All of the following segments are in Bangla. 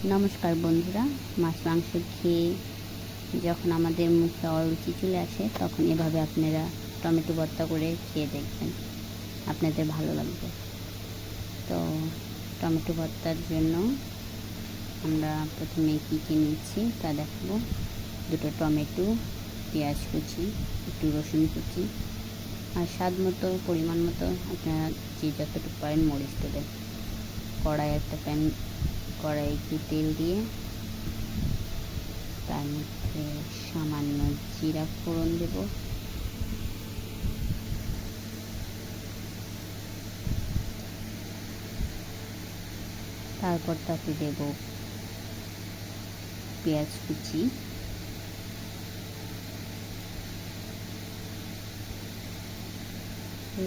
নমস্কার বন্ধুরা, মাছ মাংস খেয়ে যখন আমাদের মুখে অরুচি চলে আসে তখন এভাবে আপনারা টমেটো ভর্তা করে খেয়ে দেখবেন, আপনাদের ভালো লাগবে। তো টমেটো ভর্তার জন্য আমরা প্রথমে কী কী নিচ্ছি তা দেখাবো। দুটো টমেটো, পেঁয়াজ কুচি, একটু রসুন কুচি, আর স্বাদ মতো পরিমাণ মতো আপনারা যে যতটুকু পারেন মরিচ দেবেন। কড়াইতে তেল দিয়ে তার মধ্যে সামান্য জিরা ফোড়ন দেব, তারপর তাতে দেব পেঁয়াজ কুচি,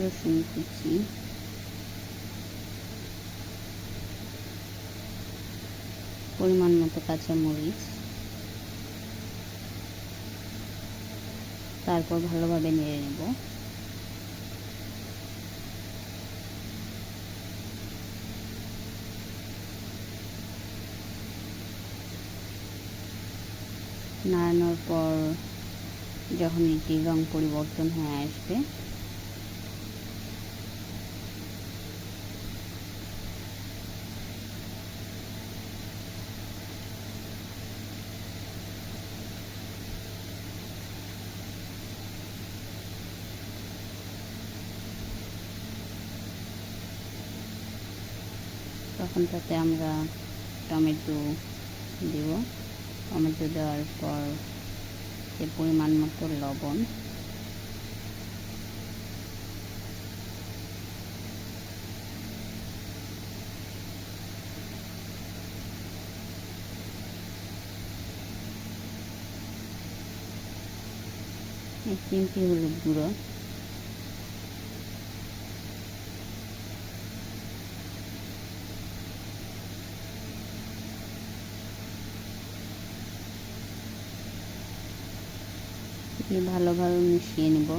রসুন কুচি, পরিমাণ মতো কাঁচামরিচ, তারপর ভালোভাবে নেড়ে নেব। নাড়ানোর পর যখন এটি রং পরিবর্তন হয়ে আসবে তখন তাতে আমরা টমেটো দেব। টমেটো দেওয়ার পর যে পরিমাণ মতো লবণ, এক চিমটি হলুদ গুঁড়ো, ভালোভাবে মিশিয়ে নেব।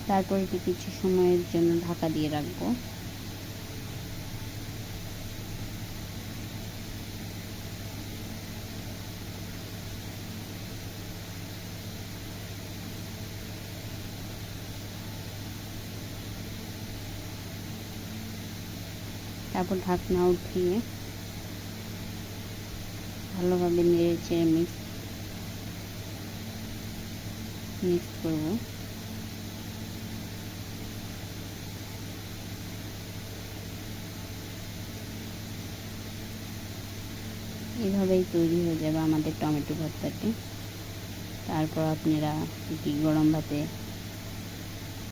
তারপর এটি কিছু সময়ের জন্য ঢাকা দিয়ে রাখবো। তারপর ঢাকনা উঠিয়ে ভালোভাবে নেড়ে চেড়ে মিক্স করব। এভাবেই তৈরি হয়ে যাবে আমাদের টমেটো ভর্তাটি। তারপর আপনারা এটি গরম ভাতে